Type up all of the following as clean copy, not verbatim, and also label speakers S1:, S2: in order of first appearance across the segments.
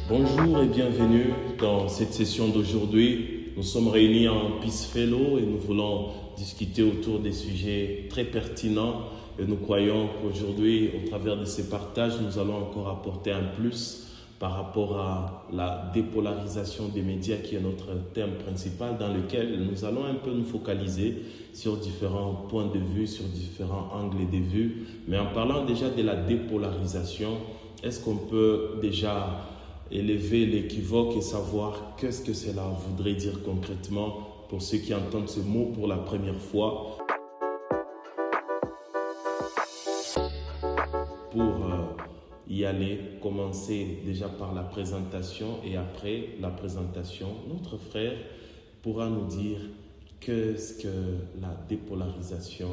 S1: Bonjour et bienvenue dans cette session d'aujourd'hui. Nous sommes réunis en Peace Fellow et nous voulons discuter autour des sujets très pertinents et nous croyons qu'aujourd'hui, au travers de ces partages, nous allons encore apporter un plus par rapport à la dépolarisation des médias qui est notre thème principal dans lequel nous allons un peu nous focaliser sur différents points de vue, sur différents angles de vue. Mais en parlant déjà de la dépolarisation, est-ce qu'on peut déjà élever l'équivoque et savoir qu'est-ce que cela voudrait dire concrètement pour ceux qui entendent ce mot pour la première fois? Pour y aller, commencer déjà par la présentation et après la présentation, notre frère pourra nous dire qu'est-ce que la dépolarisation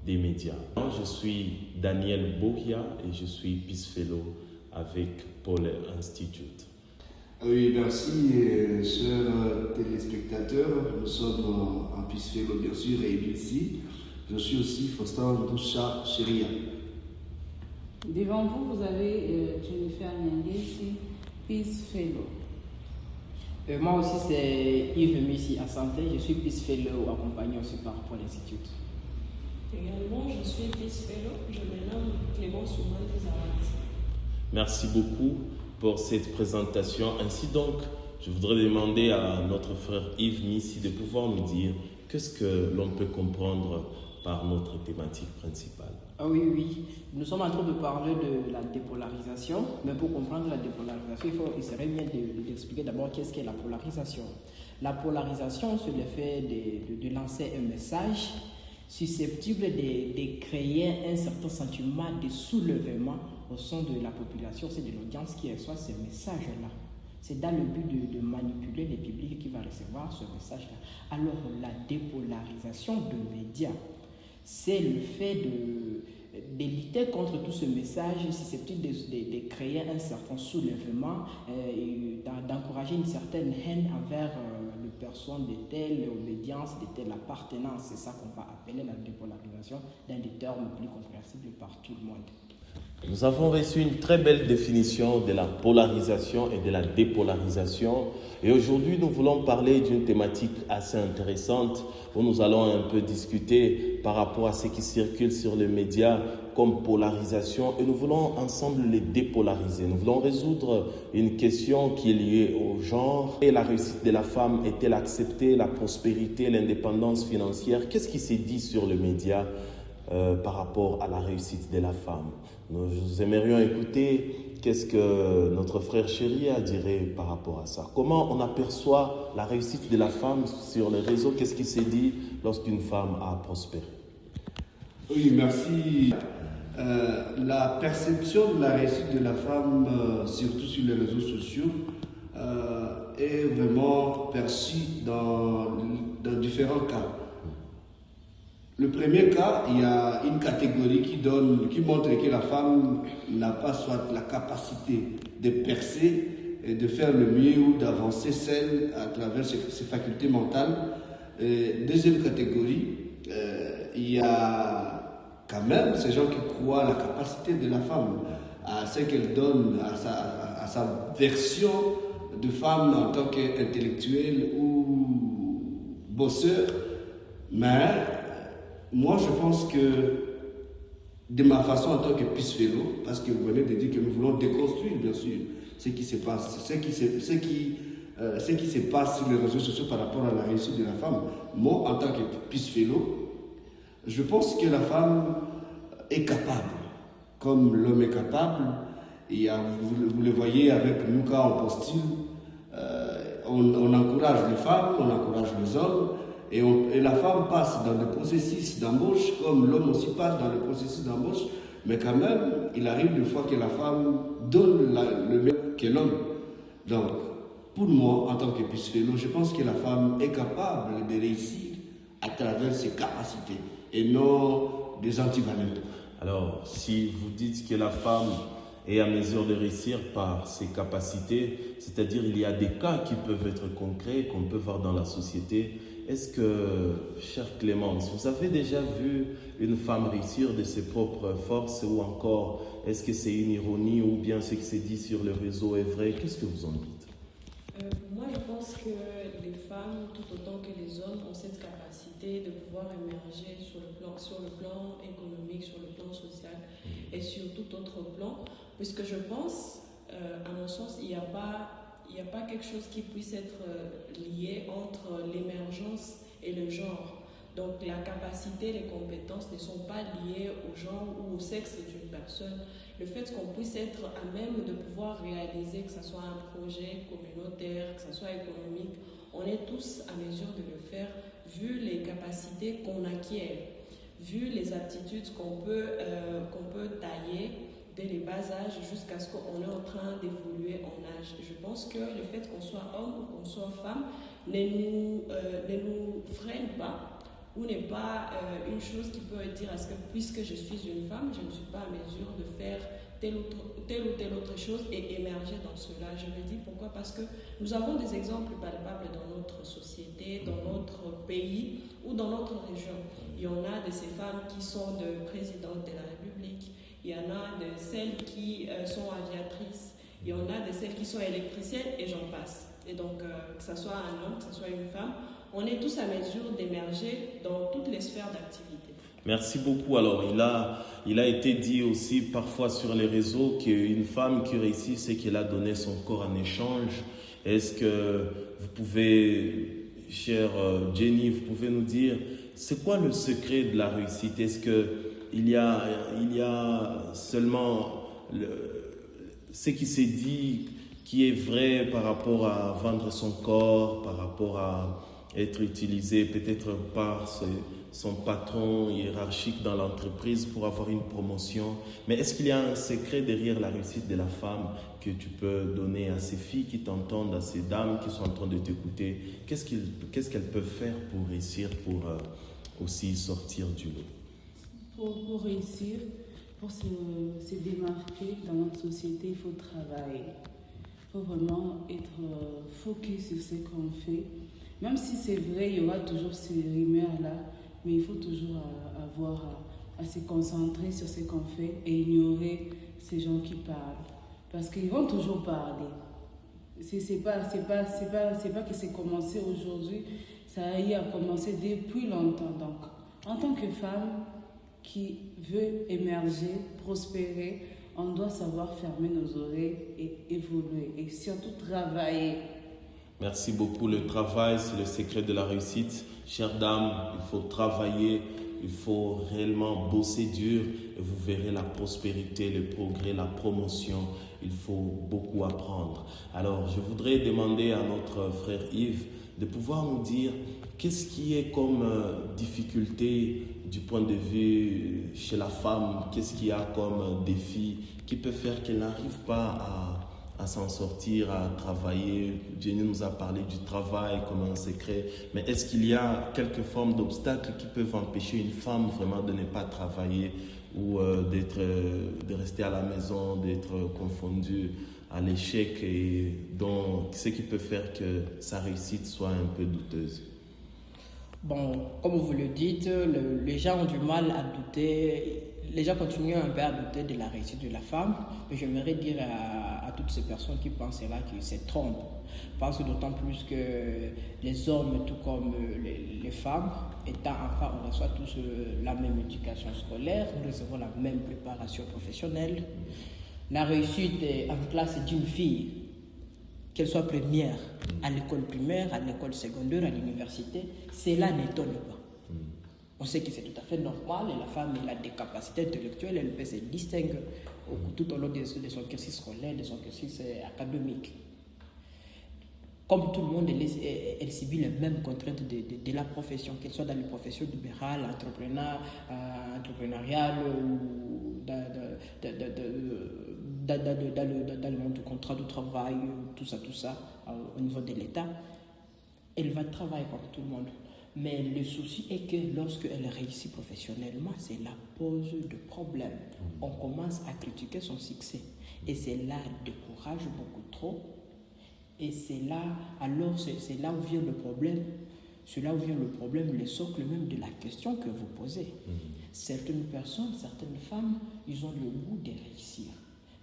S1: des médias. Je suis Daniel Boria et je suis Peace Fellow avec Paul Institute.
S2: Oui, merci, chers téléspectateurs. Nous sommes en Peace Fellow, bien sûr, et ici, je suis aussi Faustin Doucha Cheria.
S3: Devant vous, vous avez Jennifer Nyangé ici, Peace Fellow.
S4: Moi aussi, c'est Yves Missi à Santé. Je suis Peace Fellow, accompagné aussi par Paul Institute.
S5: Également, je suis Peace Fellow. Je me nomme Clément Souman des Arabes.
S1: Merci beaucoup pour cette présentation. Ainsi donc, je voudrais demander à notre frère Yves Missi de pouvoir nous dire qu'est-ce que l'on peut comprendre par notre thématique principale.
S4: Ah oui. Nous sommes en train de parler de la dépolarisation, mais pour comprendre la dépolarisation, il serait bien d'expliquer d'abord qu'est-ce qu'est la polarisation. La polarisation, c'est le fait de lancer un message susceptible de créer un certain sentiment de soulèvement au sein de la population, c'est de l'audience qui reçoit ces messages-là. C'est dans le but de manipuler les publics qui va recevoir ce message-là. Alors, la dépolarisation de médias, c'est le fait de lutter contre tout ce message susceptible de créer un certain soulèvement, d'encourager une certaine haine envers les personnes de telle obédience, de telle appartenance. C'est ça qu'on va appeler la dépolarisation dans des termes plus compréhensibles par tout le monde.
S1: Nous avons reçu une très belle définition de la polarisation et de la dépolarisation. Et aujourd'hui, nous voulons parler d'une thématique assez intéressante où nous allons un peu discuter par rapport à ce qui circule sur les médias comme polarisation. Et nous voulons ensemble les dépolariser. Nous voulons résoudre une question qui est liée au genre. Et la réussite de la femme est-elle acceptée? La prospérité, l'indépendance financière? Qu'est-ce qui s'est dit sur les médias par rapport à la réussite de la femme? Nous aimerions écouter qu'est-ce que notre frère Cheria dirait par rapport à ça. Comment on aperçoit la réussite de la femme sur les réseaux? Qu'est-ce qui s'est dit lorsqu'une femme a prospéré?
S2: Oui, merci. La perception de la réussite de la femme, surtout sur les réseaux sociaux, est vraiment perçue dans différents cas. Le premier cas, il y a une catégorie qui montre que la femme n'a pas soit la capacité de percer et de faire le mieux ou d'avancer seule à travers ses facultés mentales. Deuxième catégorie, il y a quand même ces gens qui croient à la capacité de la femme, à ce qu'elle donne, à sa version de femme en tant qu'intellectuelle ou bosseur. Mais moi, je pense que de ma façon en tant que Peace Fellow, parce que vous venez de dire que nous voulons déconstruire, bien sûr, ce qui se passe, ce qui se passe sur les réseaux sociaux par rapport à la réussite de la femme. Moi, en tant que Peace Fellow, je pense que la femme est capable, comme l'homme est capable. Et vous le voyez avec nous quand on postule, on encourage les femmes, on encourage les hommes. Et la femme passe dans le processus d'embauche, comme l'homme aussi passe dans le processus d'embauche, mais quand même, il arrive des fois que la femme donne le même que l'homme. Donc, pour moi, en tant que Peace Fellow, je pense que la femme est capable de réussir à travers ses capacités et non des antivaleurs.
S1: Alors, si vous dites que la femme est à mesure de réussir par ses capacités, c'est-à-dire il y a des cas qui peuvent être concrets, qu'on peut voir dans la société, est-ce que, chère Clémence, vous avez déjà vu une femme réussir de ses propres forces ou encore est-ce que c'est une ironie ou bien ce qui s'est dit sur le réseau est vrai? Qu'est-ce que vous en dites?
S5: Moi, je pense que les femmes, tout autant que les hommes, ont cette capacité de pouvoir émerger sur le plan économique, sur le plan social et sur tout autre plan, puisque je pense, à mon sens, il n'y a pas quelque chose qui puisse être lié entre l'émergence et le genre. Donc la capacité, les compétences ne sont pas liées au genre ou au sexe d'une personne. Le fait qu'on puisse être à même de pouvoir réaliser, que ce soit un projet communautaire, que ce soit économique, on est tous à mesure de le faire vu les capacités qu'on acquiert, vu les aptitudes qu'on peut tailler dès les bas âges jusqu'à ce qu'on est en train d'évoluer en âge. Je pense que le fait qu'on soit homme ou qu'on soit femme ne nous freine pas ou n'est pas une chose qui peut dire à ce que puisque je suis une femme, je ne suis pas à mesure de faire telle ou telle autre chose et émerger dans cela. Je me dis pourquoi? Parce que nous avons des exemples palpables dans notre société, dans notre pays ou dans notre région. Il y en a de ces femmes qui sont de présidentes de la République, il y en a de celles qui sont aviatrices, il y en a de celles qui sont électriciennes et j'en passe. Et donc, que ce soit un homme, que ce soit une femme, on est tous à mesure d'émerger dans toutes les sphères d'activité.
S1: Merci beaucoup. Alors, il a été dit aussi parfois sur les réseaux qu'une femme qui réussit, c'est qu'elle a donné son corps en échange. Est-ce que vous pouvez, chère Jenny, vous pouvez nous dire, c'est quoi le secret de la réussite? Est-ce qu'il y a seulement ce qui s'est dit qui est vrai par rapport à vendre son corps, par rapport à être utilisé peut-être par son patron hiérarchique dans l'entreprise pour avoir une promotion. Mais est-ce qu'il y a un secret derrière la réussite de la femme que tu peux donner à ces filles qui t'entendent, à ces dames qui sont en train de t'écouter? Qu'est-ce qu'elles peuvent faire pour réussir, pour aussi sortir du lot?
S3: Pour réussir, pour se démarquer dans notre société, il faut travailler. Il faut vraiment être focus sur ce qu'on fait. Même si c'est vrai, il y aura toujours ces rumeurs-là, mais il faut toujours avoir à se concentrer sur ce qu'on fait et ignorer ces gens qui parlent. Parce qu'ils vont toujours parler. C'est pas que c'est commencé aujourd'hui, ça a eu à commencer depuis longtemps. Donc, en tant que femme qui veut émerger, prospérer, on doit savoir fermer nos oreilles et évoluer et surtout travailler.
S1: Merci beaucoup. Le travail, c'est le secret de la réussite. Chère dame, il faut travailler, il faut réellement bosser dur et vous verrez la prospérité, le progrès, la promotion. Il faut beaucoup apprendre. Alors, je voudrais demander à notre frère Yves de pouvoir nous dire qu'est-ce qui est comme difficulté du point de vue chez la femme, qu'est-ce qu'il y a comme défi qui peut faire qu'elle n'arrive pas à s'en sortir, à travailler. Jenny nous a parlé du travail comme un secret, mais est-ce qu'il y a quelques formes d'obstacles qui peuvent empêcher une femme vraiment de ne pas travailler ou de rester à la maison, d'être confondue à l'échec et donc ce qui peut faire que sa réussite soit un peu douteuse?
S4: Bon, comme vous le dites, les gens ont du mal à douter, les gens continuent un peu à douter de la réussite de la femme, mais j'aimerais dire à toutes ces personnes qui pensent là qu'ils se trompent. Parce que d'autant plus que les hommes, tout comme les femmes, étant enfants, on reçoit tous la même éducation scolaire, nous recevons la même préparation professionnelle. La réussite en classe d'une fille, qu'elle soit première à l'école primaire, à l'école secondaire, à l'université, cela n'étonne pas. On sait que c'est tout à fait normal et la femme elle a des capacités intellectuelles, elle peut se distinguer tout au long de son cursus scolaire, de son cursus académique. Comme tout le monde, elle subit les mêmes contraintes de la profession, qu'elle soit dans les professions libérales, entrepreneuriales ou dans le monde du contrat de travail, tout ça, au niveau de l'État. Elle va travailler comme tout le monde. Mais le souci est que lorsqu'elle réussit professionnellement, cela pose de problèmes. On commence à critiquer son succès. Et cela décourage beaucoup trop. Et c'est là où vient le problème. c'est là où vient le problème, le socle même de la question que vous posez. Certaines personnes, certaines femmes, ils ont le goût de réussir.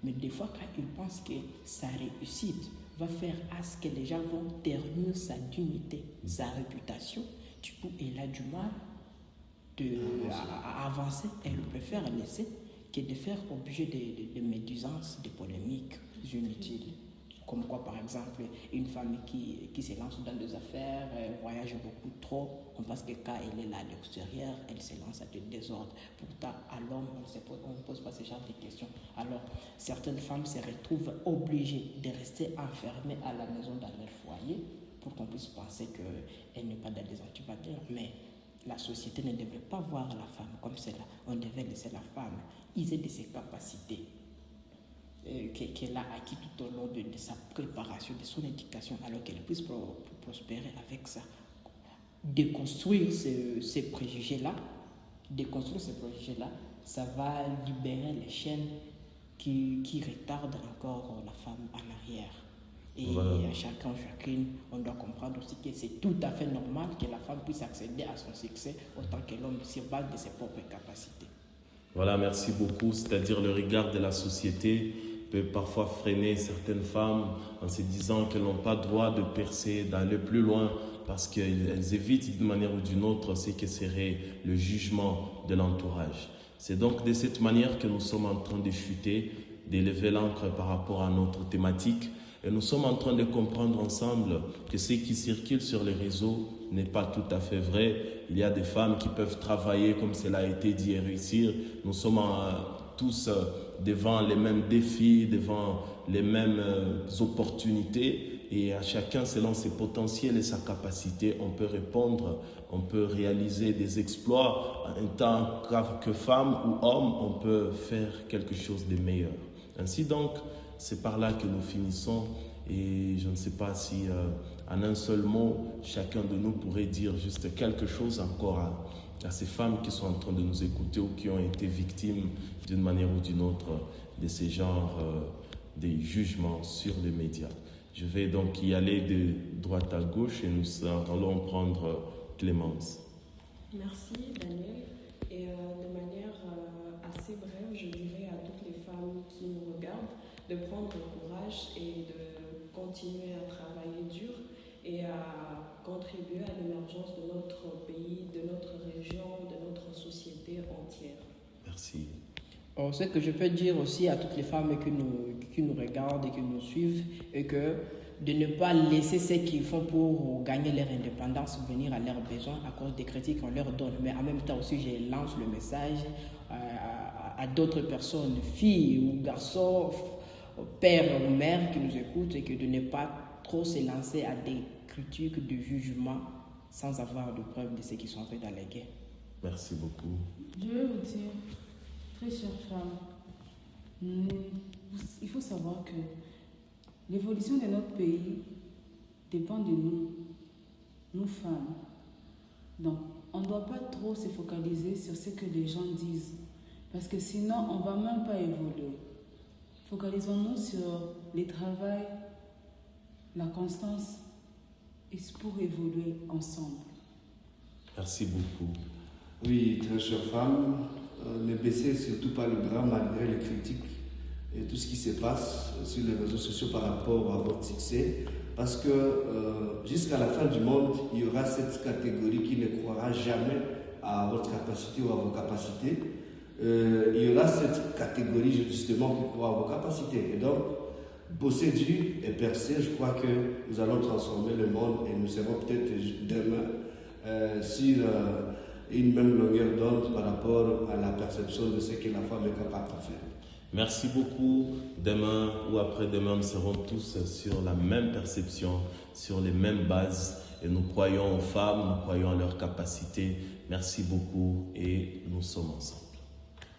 S4: Mais des fois, quand ils pensent que sa réussite va faire à ce que les gens vont ternir sa dignité, sa réputation, du coup, elle a du mal à avancer. Elle préfère laisser que de faire objet de médisances, de polémiques inutiles. Comme quoi, par exemple, une femme qui se lance dans des affaires, voyage beaucoup trop, on pense que quand elle est là à l'extérieur, elle se lance à des désordres. Pourtant, à l'homme, on ne pose pas ce genre de questions. Alors, certaines femmes se retrouvent obligées de rester enfermées à la maison dans leur foyer pour qu'on puisse penser qu'elle n'est pas dans des antibactériens. Mais la société ne devrait pas voir la femme comme cela. On devait laisser la femme user de ses capacités qu'elle a acquis tout au long de sa préparation, de son éducation, alors qu'elle puisse prospérer avec ça. Déconstruire ces préjugés-là, ça va libérer les chaînes qui retardent encore la femme en arrière. Et à chacune, on doit comprendre aussi que c'est tout à fait normal que la femme puisse accéder à son succès autant que l'homme sur base de ses propres capacités.
S1: Voilà, merci beaucoup. C'est-à-dire le regard de la société peut parfois freiner certaines femmes en se disant qu'elles n'ont pas droit de percer, d'aller plus loin parce qu'elles évitent d'une manière ou d'une autre ce que serait le jugement de l'entourage. C'est donc de cette manière que nous sommes en train de chuter, d'élever l'ancre par rapport à notre thématique. Et nous sommes en train de comprendre ensemble que ce qui circule sur les réseaux n'est pas tout à fait vrai. Il y a des femmes qui peuvent travailler, comme cela a été dit, et réussir. Nous sommes tous devant les mêmes défis, devant les mêmes opportunités. Et à chacun, selon ses potentiels et sa capacité, on peut répondre, on peut réaliser des exploits. En tant que femme ou homme, on peut faire quelque chose de meilleur. Ainsi donc, c'est par là que nous finissons et je ne sais pas si en un seul mot, chacun de nous pourrait dire juste quelque chose encore à ces femmes qui sont en train de nous écouter ou qui ont été victimes d'une manière ou d'une autre de ces genres de jugements sur les médias. Je vais donc y aller de droite à gauche et nous allons prendre Clémence.
S5: Merci Daniel. Et de manière assez brève, je dirais à toutes les femmes qui nous regardent de prendre courage et de continuer à travailler dur et à contribuer à l'émergence de notre pays, de notre région, de notre société entière.
S1: Merci.
S4: Ce que je peux dire aussi à toutes les femmes qui nous regardent et qui nous suivent est que de ne pas laisser ce qu'ils font pour gagner leur indépendance venir à leurs besoins à cause des critiques qu'on leur donne. Mais en même temps aussi, je lance le message à d'autres personnes, filles ou garçons, pères ou mères qui nous écoutent, et que de ne pas trop se lancer à des critiques, de jugements sans avoir de preuves de ce qu'ils sont faits dans les guerres.
S1: Merci beaucoup.
S3: Je vais vous dire, très chère femme, il faut savoir que l'évolution de notre pays dépend de nous femmes. Donc, on ne doit pas trop se focaliser sur ce que les gens disent, parce que sinon, on ne va même pas évoluer. Focalisons-nous sur le travail, la constance, et pour évoluer ensemble.
S1: Merci beaucoup.
S2: Oui, très chère femme, ne baissez surtout pas le bras malgré les critiques et tout ce qui se passe sur les réseaux sociaux par rapport à votre succès. Parce que jusqu'à la fin du monde, il y aura cette catégorie qui ne croira jamais à votre capacité ou à vos capacités. Il y aura cette catégorie justement qui croit à vos capacités. Et donc, bosser dur et percer, je crois que nous allons transformer le monde et nous serons peut-être demain sur une même longueur d'onde par rapport à la perception de ce que la femme est capable de faire.
S1: Merci beaucoup. Demain ou après-demain, nous serons tous sur la même perception, sur les mêmes bases. Et nous croyons aux femmes, nous croyons à leurs capacités. Merci beaucoup et nous sommes ensemble.